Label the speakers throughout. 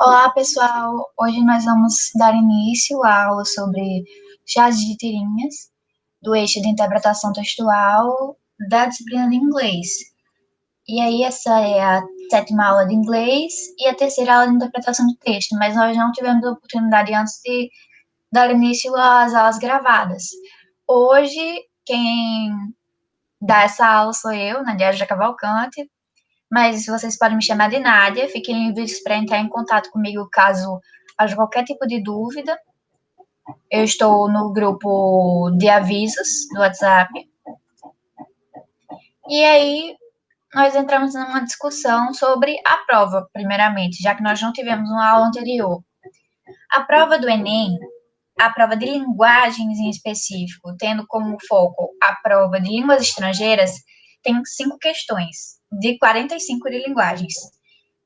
Speaker 1: Olá, pessoal! Hoje nós vamos dar início à aula sobre charges de tirinhas do eixo de interpretação textual da disciplina de inglês. E aí, essa é a sétima aula de inglês e a terceira aula de interpretação de texto, mas nós não tivemos a oportunidade antes de dar início às aulas gravadas. Hoje, quem dá essa aula sou eu, Nadia Cavalcante, mas vocês podem me chamar de Nádia. Fiquem livres para entrar em contato comigo caso haja qualquer tipo de dúvida. Eu estou no grupo de avisos do WhatsApp. E aí, nós entramos numa discussão sobre a prova, primeiramente, já que nós não tivemos uma aula anterior. A prova do Enem, a prova de linguagens em específico, tendo como foco a prova de línguas estrangeiras, tem 5 questões, de 45 de linguagens.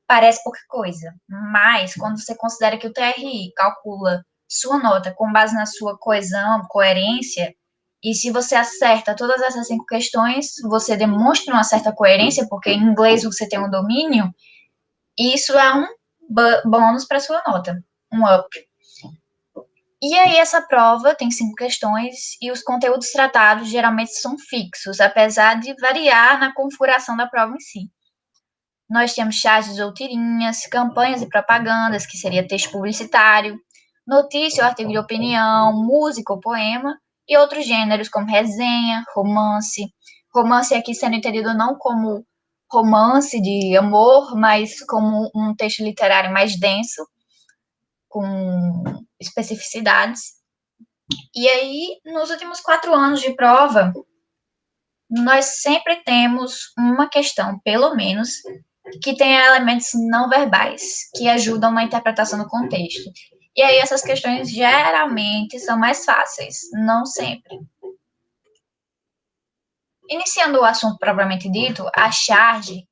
Speaker 1: Parece pouca coisa, mas quando você considera que o TRI calcula sua nota com base na sua coesão, coerência, e se você acerta todas essas 5 questões, você demonstra uma certa coerência, porque em inglês você tem um domínio, e isso é um bônus para sua nota, um up. E aí essa prova tem 5 questões e os conteúdos tratados geralmente são fixos, apesar de variar na configuração da prova em si. Nós temos charges ou tirinhas, campanhas e propagandas, que seria texto publicitário, notícia ou artigo de opinião, música ou poema, e outros gêneros como resenha, romance. Romance aqui sendo entendido não como romance de amor, mas como um texto literário mais denso, com especificidades. E aí, nos últimos 4 anos de prova, nós sempre temos uma questão, pelo menos, que tem elementos não verbais, que ajudam na interpretação do contexto. E aí essas questões geralmente são mais fáceis, não sempre. Iniciando o assunto propriamente dito, a charge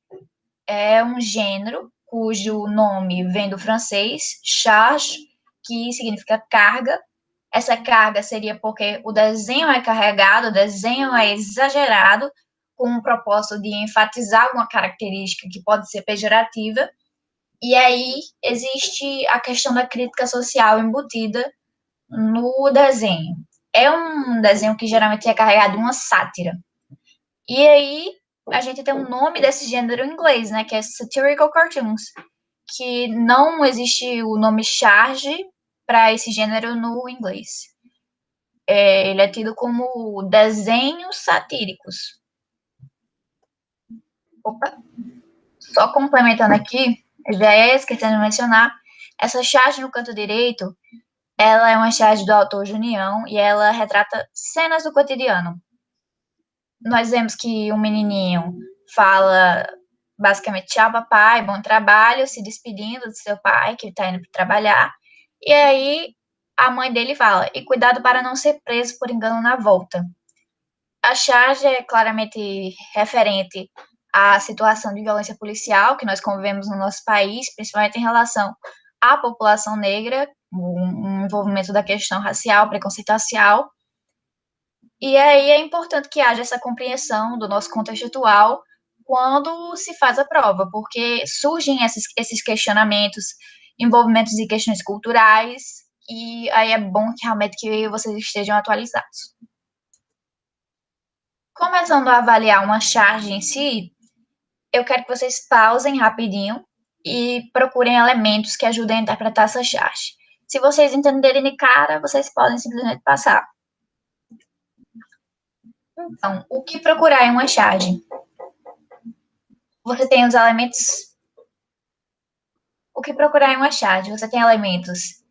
Speaker 1: é um gênero cujo nome vem do francês charge, que significa carga. Essa carga seria porque o desenho é carregado, o desenho é exagerado, com o propósito de enfatizar uma característica que pode ser pejorativa. E aí existe a questão da crítica social embutida no desenho. É um desenho que geralmente é carregado de uma sátira. E aí a gente tem um nome desse gênero em inglês, né, que é satirical cartoons, que não existe o nome charge para esse gênero no inglês. Ele é tido como desenhos satíricos. Opa. Só complementando aqui, já é esquecendo de mencionar, essa charge no canto direito, ela é uma charge do autor Junião e ela retrata cenas do cotidiano. Nós vemos que um menininho fala basicamente tchau papai, bom trabalho, se despedindo do seu pai, que está indo para trabalhar. E aí a mãe dele fala, e cuidado para não ser preso por engano na volta. A charge é claramente referente à situação de violência policial que nós convivemos no nosso país, principalmente em relação à população negra, o envolvimento da questão racial, preconceito racial. E aí é importante que haja essa compreensão do nosso contexto atual quando se faz a prova, porque surgem esses questionamentos, envolvimentos de questões culturais, e aí é bom que realmente que vocês estejam atualizados. Começando a avaliar uma charge em si, eu quero que vocês pausem rapidinho e procurem elementos que ajudem a interpretar essa charge. Se vocês entenderem de cara, vocês podem simplesmente passar. Então, o que procurar em uma charge? Você tem os elementos. O que procurar em uma charge? Você tem elementos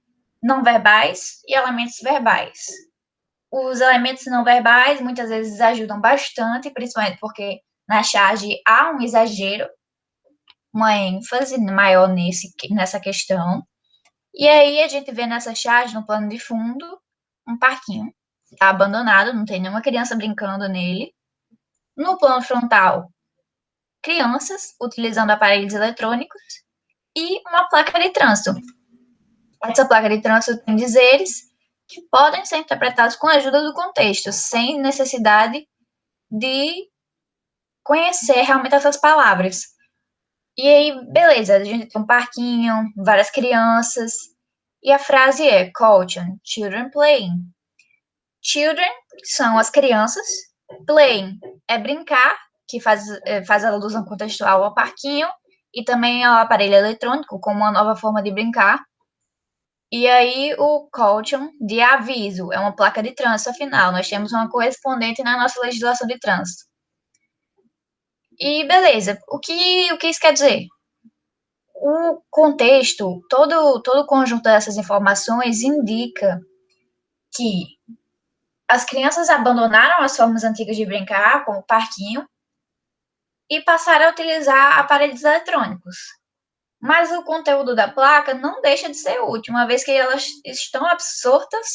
Speaker 1: não verbais e elementos verbais. Os elementos não verbais muitas vezes ajudam bastante, principalmente porque na charge há um exagero, uma ênfase maior nessa questão. E aí a gente vê nessa charge, no plano de fundo, um parquinho. Está abandonado, não tem nenhuma criança brincando nele. No plano frontal, crianças utilizando aparelhos eletrônicos e uma placa de trânsito. Essa placa de trânsito tem dizeres que podem ser interpretados com a ajuda do contexto, sem necessidade de conhecer realmente essas palavras. E aí, beleza, a gente tem um parquinho, várias crianças, e a frase é caution, children playing. Children são as crianças, playing é brincar, que faz alusão contextual ao parquinho, e também ao aparelho eletrônico, como uma nova forma de brincar. E aí, o caution, de aviso, é uma placa de trânsito, afinal, nós temos uma correspondente na nossa legislação de trânsito. E beleza, o que isso quer dizer? O contexto, todo o conjunto dessas informações indica que as crianças abandonaram as formas antigas de brincar, como o parquinho, e passaram a utilizar aparelhos eletrônicos. Mas o conteúdo da placa não deixa de ser útil, uma vez que elas estão absortas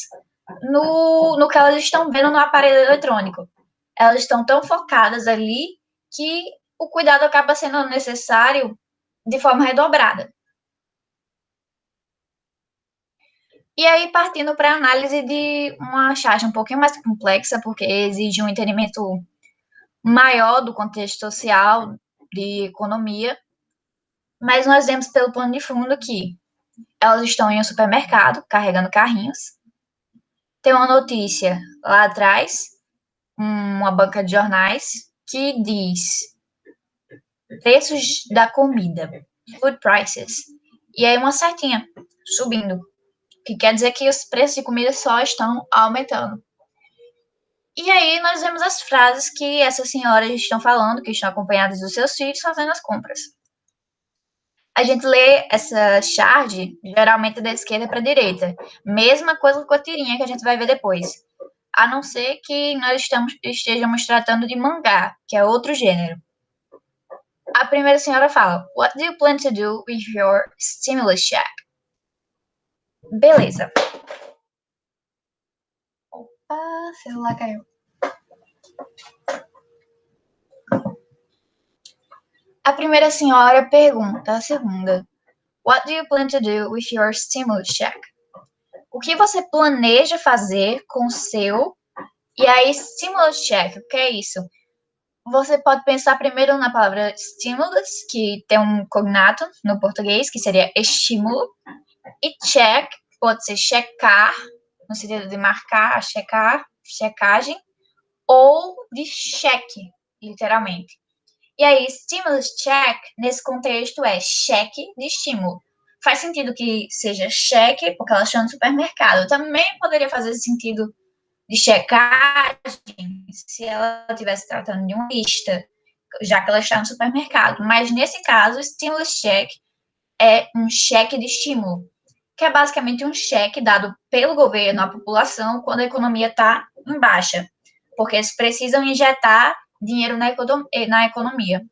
Speaker 1: no que elas estão vendo no aparelho eletrônico. Elas estão tão focadas ali que o cuidado acaba sendo necessário de forma redobrada. E aí, partindo para a análise de uma charge um pouquinho mais complexa, porque exige um entendimento maior do contexto social, de economia, mas nós vemos pelo plano de fundo que elas estão em um supermercado, carregando carrinhos. Tem uma notícia lá atrás, uma banca de jornais, que diz preços da comida, food prices. E aí uma setinha subindo, que quer dizer que os preços de comida só estão aumentando. E aí nós vemos as frases que essas senhoras estão falando, que estão acompanhadas dos seus filhos fazendo as compras. A gente lê essa charge geralmente da esquerda para a direita. Mesma coisa com a tirinha que a gente vai ver depois. A não ser que nós estejamos tratando de mangá, que é outro gênero. A primeira senhora fala: What do you plan to do with your stimulus check? Beleza. Opa, celular caiu. A primeira senhora pergunta à segunda: What do you plan to do with your stimulus check? O que você planeja fazer com o seu? E aí, stimulus check, o que é isso? Você pode pensar primeiro na palavra stimulus, que tem um cognato no português, que seria estímulo, e check pode ser checar, no sentido de marcar, checar, checagem, ou de cheque, literalmente. E aí, stimulus check, nesse contexto, é cheque de estímulo. Faz sentido que seja cheque, porque ela está no supermercado. Também poderia fazer sentido de checagem se ela estivesse tratando de uma lista, já que ela está no supermercado. Mas, nesse caso, o stimulus check é um cheque de estímulo, que é basicamente um cheque dado pelo governo à população quando a economia está em baixa, porque eles precisam injetar dinheiro na economia.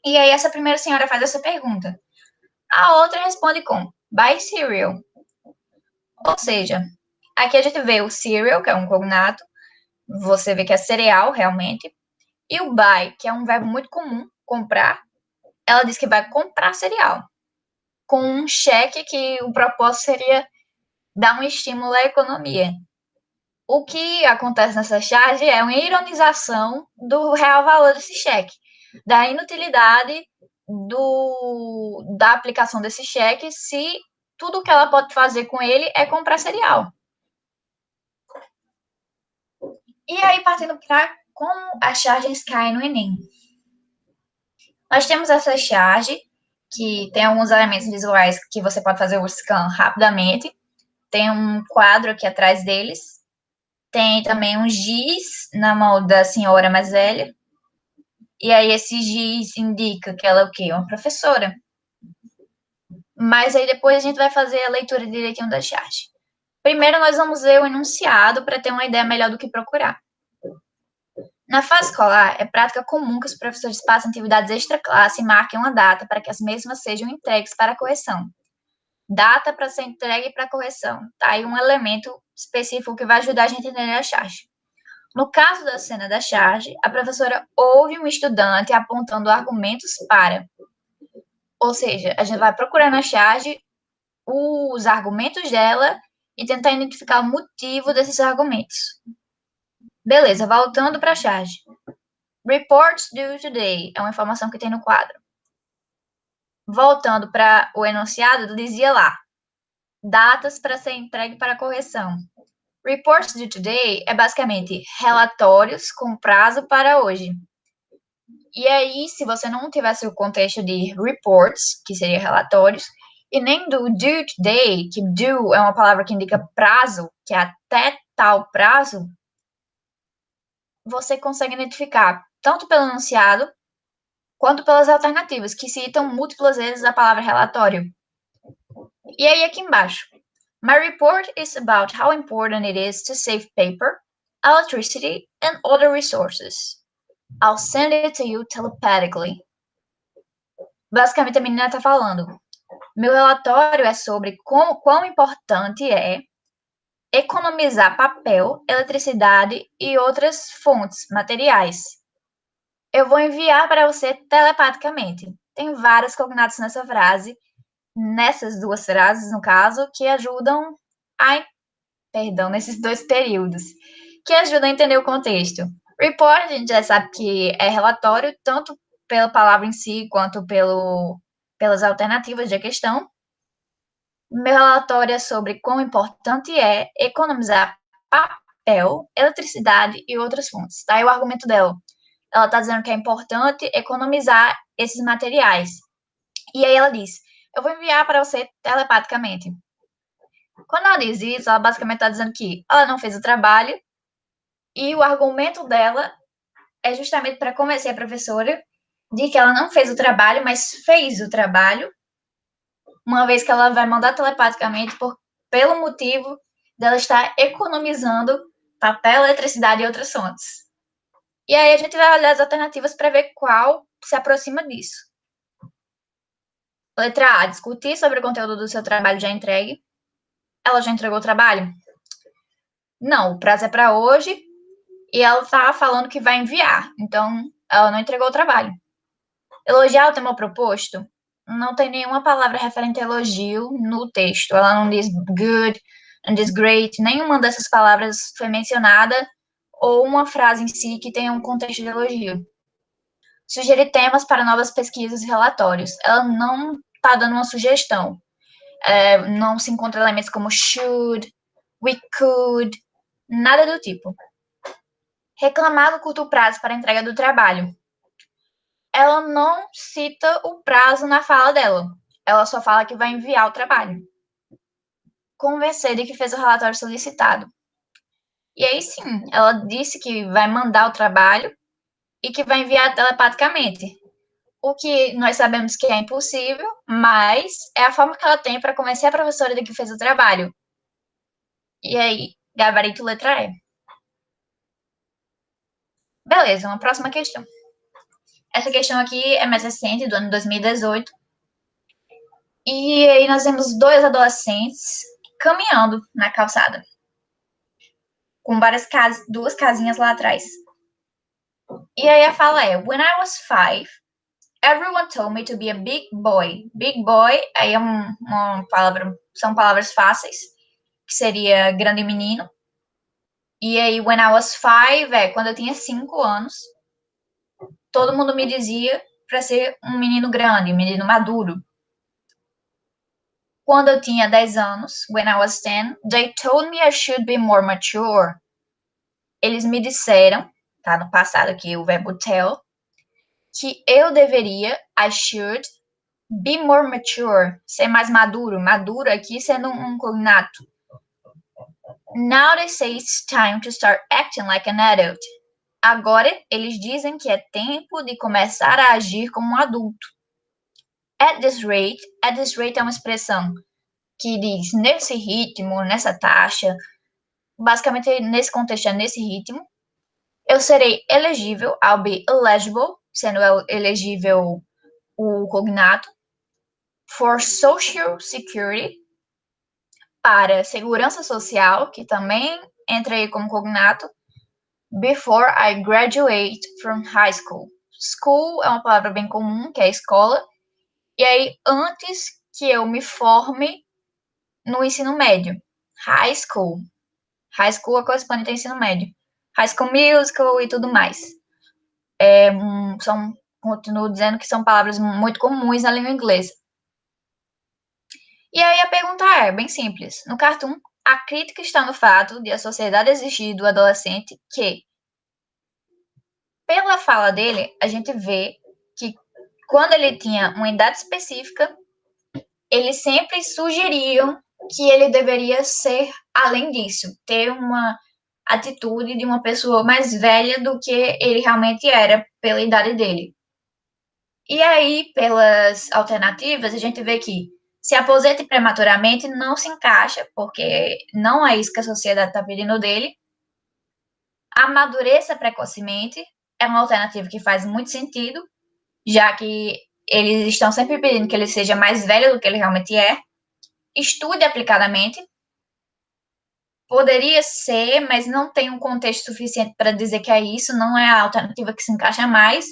Speaker 1: E aí essa primeira senhora faz essa pergunta. A outra responde com buy cereal. Ou seja, aqui a gente vê o cereal, que é um cognato, você vê que é cereal, realmente, e o buy, que é um verbo muito comum, comprar, ela diz que vai comprar cereal, com um cheque que o propósito seria dar um estímulo à economia. O que acontece nessa charge é uma ironização do real valor desse cheque, da inutilidade da aplicação desse cheque se tudo que ela pode fazer com ele é comprar cereal. E aí, partindo para como as charges caem no Enem. Nós temos essa charge, que tem alguns elementos visuais que você pode fazer o scan rapidamente. Tem um quadro aqui atrás deles. Tem também um giz na mão da senhora mais velha. E aí esse giz indica que ela é o quê? Uma professora. Mas aí depois a gente vai fazer a leitura direitinho da charge. Primeiro nós vamos ver o enunciado para ter uma ideia melhor do que procurar. Na fase escolar, é prática comum que os professores passem atividades extra-classe e marquem uma data para que as mesmas sejam entregues para correção. Data para ser entregue para correção. Tá aí um elemento específico que vai ajudar a gente a entender a charge. No caso da cena da charge, a professora ouve um estudante apontando argumentos para. Ou seja, a gente vai procurar na charge os argumentos dela e tentar identificar o motivo desses argumentos. Beleza, voltando para a charge. Reports due today é uma informação que tem no quadro. voltando para o enunciado, dizia lá, datas para ser entregue para correção. Reports due today é basicamente relatórios com prazo para hoje. E aí, se você não tivesse o contexto de reports, que seria relatórios, e nem do due today, que due é uma palavra que indica prazo, que é até tal prazo, você consegue identificar tanto pelo enunciado quanto pelas alternativas, que citam múltiplas vezes a palavra relatório. E aí, aqui embaixo. My report is about how important it is to save paper, electricity, and other resources. I'll send it to you telepathically. Basicamente, a menina está falando. Meu relatório é sobre quão importante é economizar papel, eletricidade e outras fontes materiais. Eu vou enviar para você telepaticamente. Tem várias cognatas nessa frase, nessas duas frases, no caso, que ajudam a. Perdão, nesses dois períodos, que ajudam a entender o contexto. Report, a gente já sabe que é relatório, tanto pela palavra em si, quanto pelas alternativas de questão. Meu relatório é sobre quão importante é economizar papel, eletricidade e outras fontes. Tá aí o argumento dela. Ela está dizendo que é importante economizar esses materiais. E aí ela diz: eu vou enviar para você telepaticamente. Quando ela diz isso, ela basicamente está dizendo que ela não fez o trabalho e o argumento dela é justamente para convencer a professora de que ela não fez o trabalho, mas fez o trabalho, uma vez que ela vai mandar telepaticamente pelo motivo dela estar economizando papel, eletricidade e outras fontes. E aí a gente vai olhar as alternativas para ver qual se aproxima disso. Letra A, discutir sobre o conteúdo do seu trabalho já entregue. Ela já entregou o trabalho? Não, o prazo é para hoje e ela está falando que vai enviar, então ela não entregou o trabalho. Elogiar o tema proposto? Não tem nenhuma palavra referente a elogio no texto. Ela não diz good, não diz great, nenhuma dessas palavras foi mencionada ou uma frase em si que tenha um contexto de elogio. Sugerir temas para novas pesquisas e relatórios. Ela não está dando uma sugestão. Não se encontra elementos como should, we could, nada do tipo. Reclamar do curto prazo para a entrega do trabalho. Ela não cita o prazo na fala dela. Ela só fala que vai enviar o trabalho. Convencer de que fez o relatório solicitado. E aí sim, ela disse que vai mandar o trabalho e que vai enviar telepaticamente. O que nós sabemos que é impossível, mas é a forma que ela tem para convencer a professora de que fez o trabalho. E aí, gabarito letra E. Beleza, uma próxima questão. Essa questão aqui é mais recente, do ano 2018. E aí nós vemos dois adolescentes caminhando na calçada, com duas casinhas lá atrás. E aí a fala é: When I was 5, everyone told me to be a big boy. Big boy, aí é uma palavra, são palavras fáceis, que seria grande menino. E aí, when I was 5 é quando eu tinha 5 anos, todo mundo me dizia para ser um menino grande, um menino maduro. Quando eu tinha 10 anos, when I was 10, they told me I should be more mature. Eles me disseram, tá no passado aqui o verbo tell, que eu deveria, I should, be more mature, ser mais maduro. Maduro aqui sendo um cognato. Now they say it's time to start acting like an adult. Agora eles dizem que é tempo de começar a agir como um adulto. At this rate é uma expressão que diz nesse ritmo, nessa taxa, basicamente nesse contexto é nesse ritmo. Eu serei elegível, I'll be eligible, sendo elegível o cognato, for social security, para segurança social, que também entra aí como cognato, before I graduate from high school. School é uma palavra bem comum, que é escola, e aí antes que eu me forme no ensino médio. High school. High school é correspondente ao ensino médio. High School Musical e tudo mais. São continuo dizendo que são palavras muito comuns na língua inglesa. E aí a pergunta é bem simples. No cartoon, a crítica está no fato de a sociedade exigir do adolescente que, pela fala dele, a gente vê que quando ele tinha uma idade específica, eles sempre sugeriam que ele deveria ser além disso, ter uma atitude de uma pessoa mais velha do que ele realmente era pela idade dele. E aí, pelas alternativas, a gente vê que se aposente prematuramente não se encaixa, porque não é isso que a sociedade está pedindo dele. Amadureça precocemente é uma alternativa que faz muito sentido, já que eles estão sempre pedindo que ele seja mais velho do que ele realmente é. Estude aplicadamente. Poderia ser, mas não tem um contexto suficiente para dizer que é isso, não é a alternativa que se encaixa mais,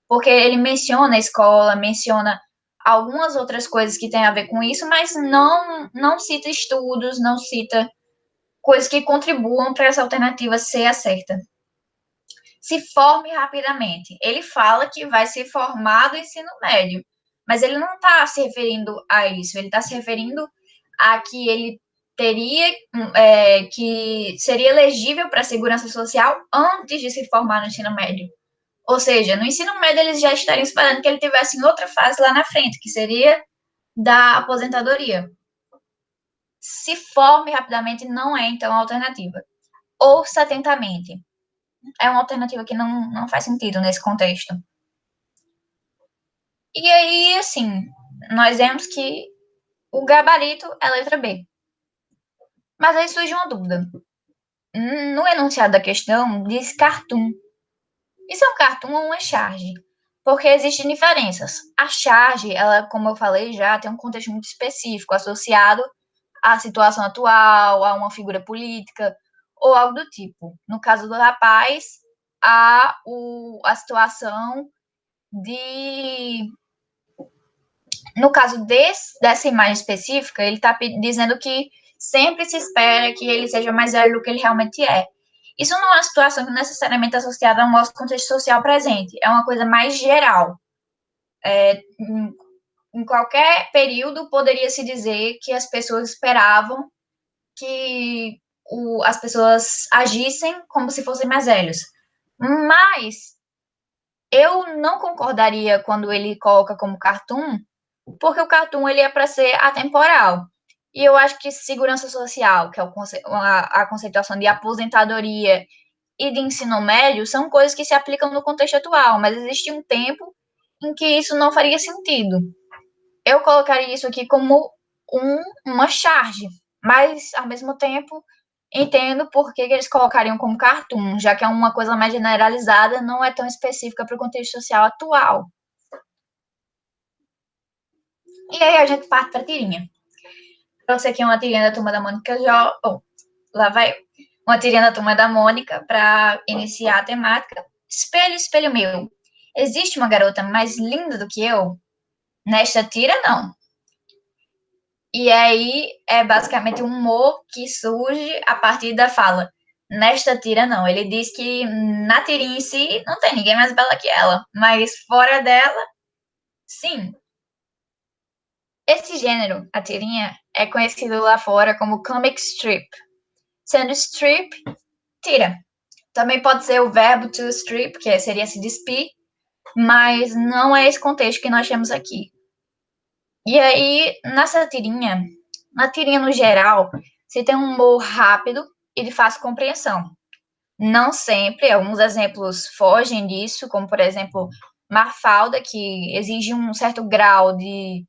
Speaker 1: porque ele menciona a escola, menciona algumas outras coisas que têm a ver com isso, mas não cita estudos, não cita coisas que contribuam para essa alternativa ser a certa. Se forme rapidamente. Ele fala que vai se formar do ensino médio, mas ele não está se referindo a isso, ele está se referindo a que ele teria, que seria elegível para a segurança social antes de se formar no ensino médio. Ou seja, no ensino médio eles já estariam esperando que ele tivesse em outra fase lá na frente, que seria da aposentadoria. Se forme rapidamente não é, então, a alternativa. Ouça atentamente. É uma alternativa que não faz sentido nesse contexto. E aí, assim, nós vemos que o gabarito é a letra B. Mas aí surge uma dúvida. No enunciado da questão, diz cartoon. Isso é um cartoon ou uma charge? Porque existem diferenças. A charge, ela, como eu falei já, tem um contexto muito específico, associado à situação atual, a uma figura política, ou algo do tipo. No caso do rapaz, a situação de... No caso dessa imagem específica, ele está dizendo que sempre se espera que ele seja mais velho do que ele realmente é. Isso não é uma situação que necessariamente é associada ao nosso contexto social presente, é uma coisa mais geral. Em qualquer período, poderia se dizer que as pessoas esperavam que as pessoas agissem como se fossem mais velhos. Mas eu não concordaria quando ele coloca como cartoon, porque o cartoon ele é para ser atemporal. E eu acho que segurança social, que é a conceituação de aposentadoria e de ensino médio, são coisas que se aplicam no contexto atual, mas existe um tempo em que isso não faria sentido. Eu colocaria isso aqui como uma charge, mas ao mesmo tempo entendo por que eles colocariam como cartoon, já que é uma coisa mais generalizada, não é tão específica para o contexto social atual. E aí a gente parte para a tirinha. Trouxe aqui uma tirinha da Turma da Mônica já. Bom, lá vai uma tirinha da Turma da Mônica para iniciar a temática. Espelho, espelho meu, existe uma garota mais linda do que eu? Nesta tira, não. E aí é basicamente um humor que surge a partir da fala. Nesta tira, não. Ele diz que na tirinha em si não tem ninguém mais bela que ela, mas fora dela, sim. Esse gênero, a tirinha, é conhecido lá fora como comic strip. Sendo strip, tira. Também pode ser o verbo to strip, que seria se despir, mas não é esse contexto que nós temos aqui. E aí, nessa tirinha, na tirinha no geral, se tem um humor rápido e de fácil compreensão. Não sempre, alguns exemplos fogem disso, como por exemplo, Mafalda, que exige um certo grau de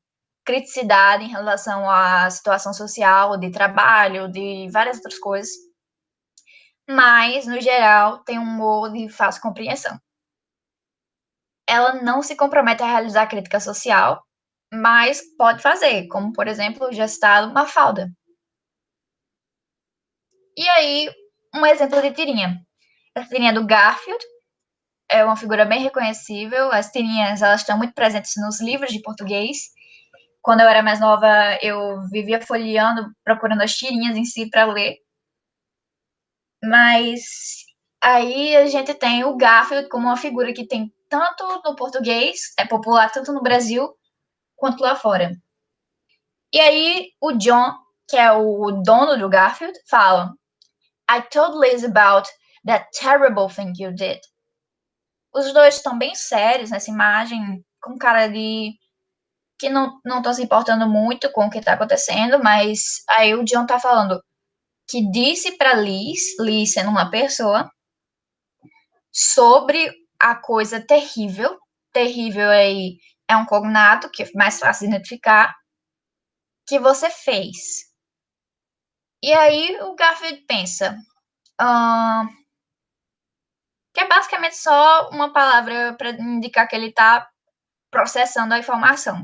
Speaker 1: criticidade em relação à situação social, de trabalho, de várias outras coisas. Mas, no geral, tem um humor de fácil compreensão. Ela não se compromete a realizar crítica social, mas pode fazer, como, por exemplo, já citado Mafalda. E aí, um exemplo de tirinha. Essa tirinha do Garfield é uma figura bem reconhecível. As tirinhas, elas estão muito presentes nos livros de português. Quando eu era mais nova, eu vivia folheando, procurando as tirinhas em si para ler. Mas aí a gente tem o Garfield como uma figura que tem tanto no português, é popular tanto no Brasil quanto lá fora. E aí o John, que é o dono do Garfield, fala: I told Liz about that terrible thing you did. Os dois estão bem sérios nessa imagem, com cara de que não estão se importando muito com o que está acontecendo, mas aí o John tá falando que disse para Liz sendo uma pessoa, sobre a coisa terrível. Terrível aí é um cognato, que é mais fácil de identificar, que você fez. E aí o Garfield pensa, que é basicamente só uma palavra para indicar que ele está processando a informação.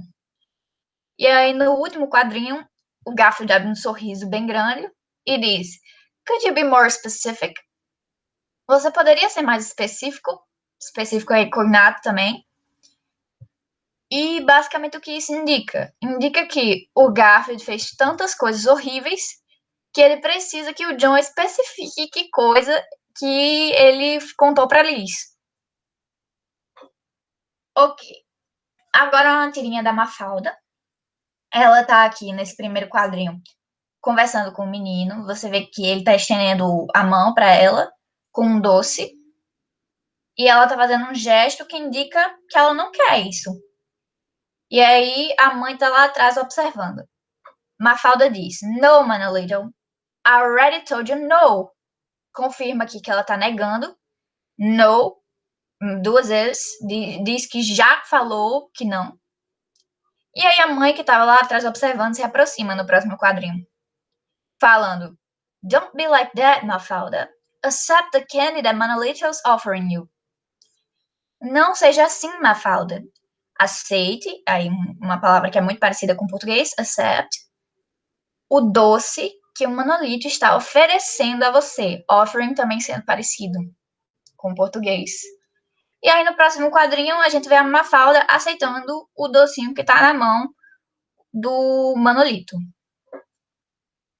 Speaker 1: E aí no último quadrinho, o Garfield abre um sorriso bem grande e diz: Could you be more specific? Você poderia ser mais específico? Específico aí, cognato também. E basicamente o que isso indica? Indica que o Garfield fez tantas coisas horríveis que ele precisa que o John especifique que coisa que ele contou para Liz. Ok. Agora uma tirinha da Mafalda. Ela tá aqui nesse primeiro quadrinho conversando com o menino. Você vê que ele tá estendendo a mão para ela com um doce. E ela tá fazendo um gesto que indica que ela não quer isso. E aí a mãe tá lá atrás observando. Mafalda diz: No, Manolito. I already told you no. Confirma aqui que ela tá negando. No. 2 vezes. Diz que já falou que não. E aí a mãe que tava lá atrás observando se aproxima no próximo quadrinho. Falando: Don't be like that, Mafalda. Accept the candy that Manolito's offering you. Não seja assim, Mafalda. Aceite, aí uma palavra que é muito parecida com o português, accept, o doce que o Manolito está oferecendo a você. Offering também sendo parecido com o português. E aí no próximo quadrinho a gente vê a Mafalda aceitando o docinho que tá na mão do Manolito.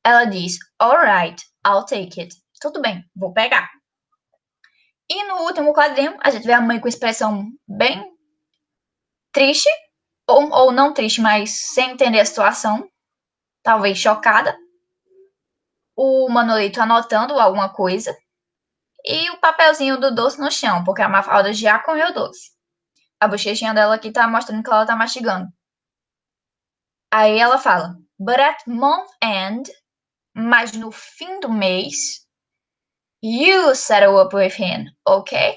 Speaker 1: Ela diz: Alright, I'll take it. Tudo bem, vou pegar. E no último quadrinho a gente vê a mãe com expressão bem triste, ou não triste, mas sem entender a situação, talvez chocada. O Manolito anotando alguma coisa. E o papelzinho do doce no chão, porque a Mafalda já comeu o doce. A bochechinha dela aqui tá mostrando que ela tá mastigando. Aí ela fala: But at month end, mas no fim do mês, you settle up with him, ok?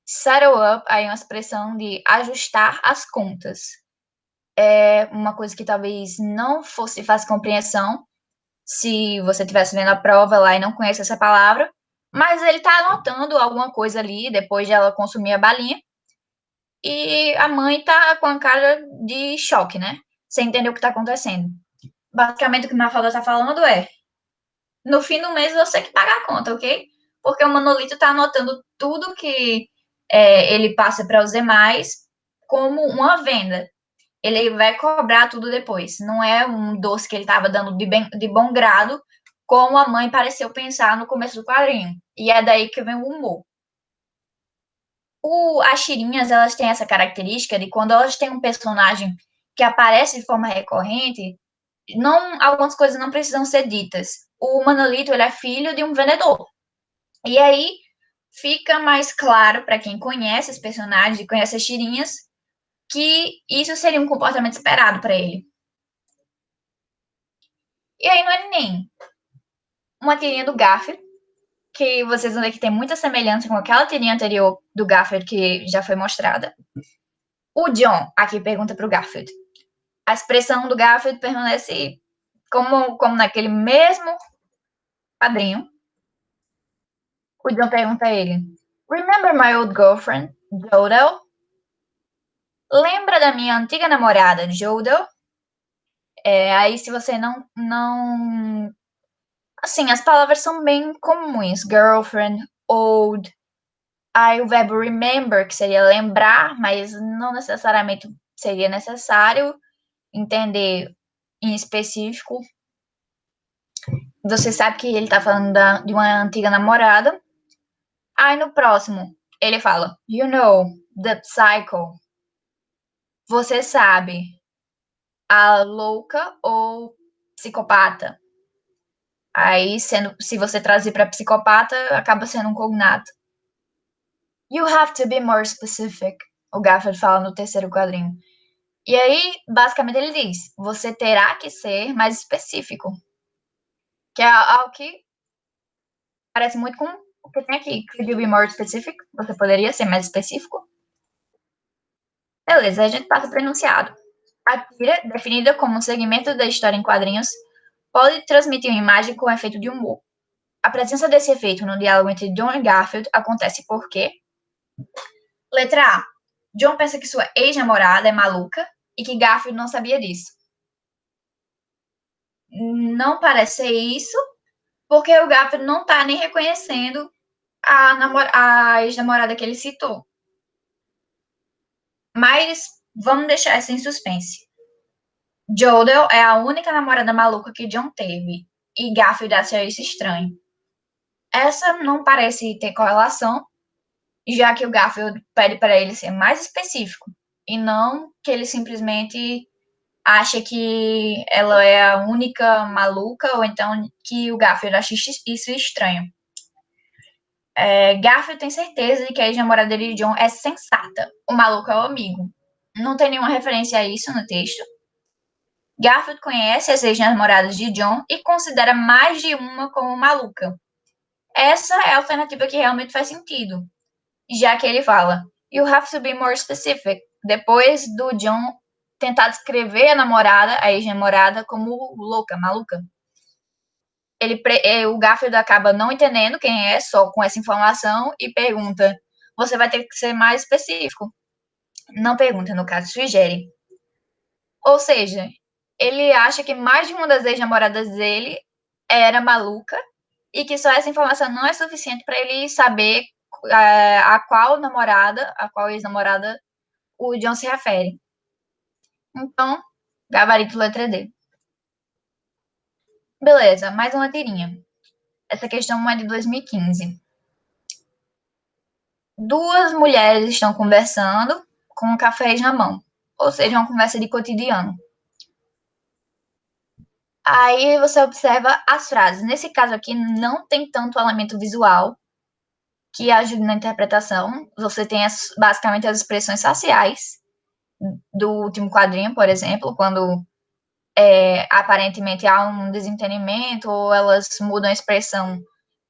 Speaker 1: Settle up aí é uma expressão de ajustar as contas. É uma coisa que talvez não fosse fácil compreensão se você estivesse vendo a prova lá e não conhece essa palavra, mas ele tá anotando alguma coisa ali depois de ela consumir a balinha. E a mãe tá com a cara de choque, né? Sem entender o que tá acontecendo. Basicamente, o que a Mafalda tá falando é: no fim do mês você que paga a conta, ok? Porque o Manolito tá anotando tudo que ele passa para os demais como uma venda. Ele vai cobrar tudo depois. Não é um doce que ele tava dando de bom grado, como a mãe pareceu pensar no começo do quadrinho. E é daí que vem o humor. As tirinhas, elas têm essa característica de quando elas têm um personagem que aparece de forma recorrente, não, algumas coisas não precisam ser ditas. O Manolito, ele é filho de um vendedor. E aí fica mais claro para quem conhece os personagens e conhece as tirinhas que isso seria um comportamento esperado para ele. E aí no Enem, uma tirinha do Garfield, que vocês vão ver que tem muita semelhança com aquela tirinha anterior do Garfield que já foi mostrada. O John aqui pergunta para o Garfield. A expressão do Garfield permanece como naquele mesmo quadrinho. O John pergunta a ele: Remember my old girlfriend, Jodel? Lembra da minha antiga namorada, Jodel? Aí se você não... Assim, as palavras são bem comuns. Girlfriend, old. Aí o verbo remember, que seria lembrar, mas não necessariamente seria necessário entender em específico. Você sabe que ele tá falando de uma antiga namorada. Aí no próximo, Ele fala, you know, the psycho. Você sabe, a louca ou psicopata. Aí, se você traduzir para psicopata, acaba sendo um cognato. You have to be more specific, o Garfield fala no terceiro quadrinho. E aí, basicamente, ele diz, você terá que ser mais específico. Que é algo que parece muito com o que tem aqui. Could you be more specific? Você poderia ser mais específico? Beleza, a gente passa para o enunciado. A tira, definida como um segmento da história em quadrinhos, pode transmitir uma imagem com efeito de humor. A presença desse efeito no diálogo entre John e Garfield acontece porque... Letra A. John pensa que sua ex-namorada é maluca e que Garfield não sabia disso. Não parece ser isso, porque o Garfield não tá nem reconhecendo a ex-namorada que ele citou. Mas vamos deixar essa em suspense. Jodel é a única namorada maluca que John teve, e Garfield acha isso estranho. Essa não parece ter correlação, já que o Garfield pede para ele ser mais específico, e não que ele simplesmente acha que ela é a única maluca, ou então que o Garfield acha isso estranho. Garfield tem certeza de que a ex-namorada dele, John, é sensata. O maluco é o amigo. Não tem nenhuma referência a isso no texto. Garfield conhece as ex-namoradas de John e considera mais de uma como maluca. Essa é a alternativa que realmente faz sentido, já que ele fala You have to be more specific. Depois do John tentar descrever a namorada, a ex-namorada, como louca, maluca. O Garfield acaba não entendendo quem é, só com essa informação, e pergunta, você vai ter que ser mais específico. Não pergunta, no caso, sugere. Ou seja, ele acha que mais de uma das ex-namoradas dele era maluca e que só essa informação não é suficiente para ele saber a qual ex-namorada o John se refere. Então, gabarito letra D. Beleza, mais uma tirinha. Essa questão é de 2015. Duas mulheres estão conversando com cafés na mão, ou seja, uma conversa de cotidiano. Aí você observa as frases. Nesse caso aqui, não tem tanto elemento visual que ajude na interpretação. Você tem basicamente as expressões faciais do último quadrinho, por exemplo, quando aparentemente há um desentendimento ou elas mudam a expressão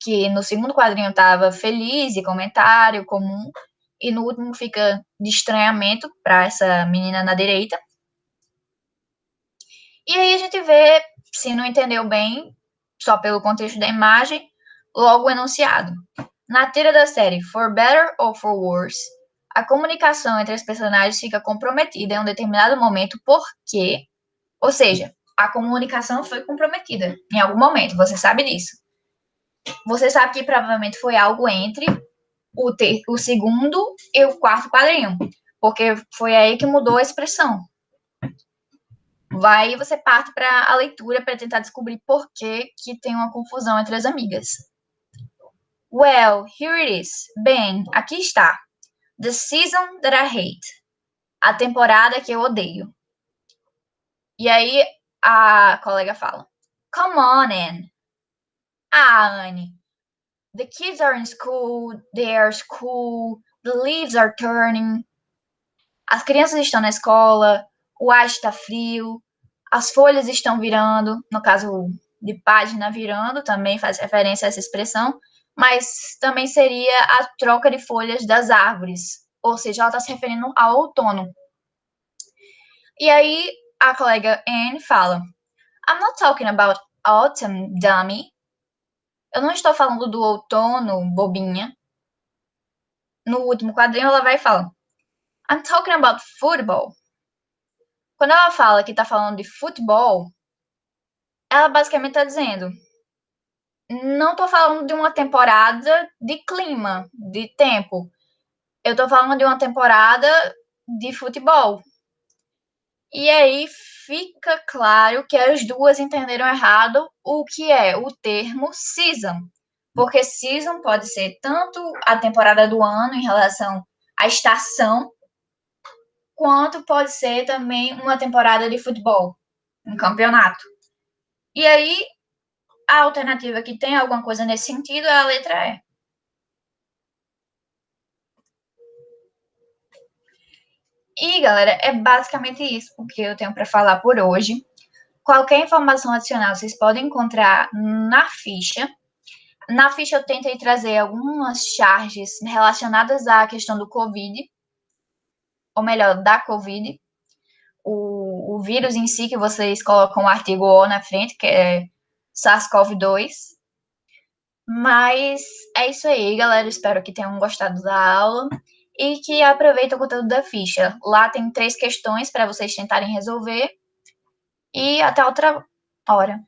Speaker 1: que no segundo quadrinho estava feliz e comentário comum, e no último fica de estranhamento para essa menina na direita. E aí a gente vê, se não entendeu bem, só pelo contexto da imagem, logo o enunciado. Na tira da série For Better or For Worse, a comunicação entre as personagens fica comprometida em um determinado momento porque, ou seja, a comunicação foi comprometida em algum momento, você sabe disso. Você sabe que provavelmente foi algo entre o segundo e o quarto quadrinho, porque foi aí que mudou a expressão. Vai você parte para a leitura para tentar descobrir por que tem uma confusão entre as amigas. Well, here it is. Bem, aqui está. The season that I hate. A temporada que eu odeio. E aí a colega fala, Come on, Anne. Anne. The kids are in school, they are school, the leaves are turning. As crianças estão na escola, o ar está frio, as folhas estão virando, no caso de página virando, também faz referência a essa expressão, mas também seria a troca de folhas das árvores, ou seja, ela está se referindo ao outono. E aí a colega Anne fala, I'm not talking about autumn, dummy. Eu não estou falando do outono, bobinha. No último quadrinho ela vai e fala, I'm talking about football. Quando ela fala que está falando de futebol, ela basicamente está dizendo, não estou falando de uma temporada de clima, de tempo. Eu estou falando de uma temporada de futebol. E aí fica claro que as duas entenderam errado o que é o termo season. porque season pode ser tanto a temporada do ano em relação à estação, quanto pode ser também uma temporada de futebol, um campeonato. E aí, a alternativa que tem alguma coisa nesse sentido é a letra E. E, galera, é basicamente isso o que eu tenho para falar por hoje. Qualquer informação adicional vocês podem encontrar na ficha. Na ficha eu tentei trazer algumas charges relacionadas à questão do Covid, ou melhor, da Covid. O vírus em si, que vocês colocam o artigo O na frente, que é SARS-CoV-2. Mas é isso aí, galera. Espero que tenham gostado da aula e que aproveitem o conteúdo da ficha. Lá tem 3 questões para vocês tentarem resolver. E até outra hora.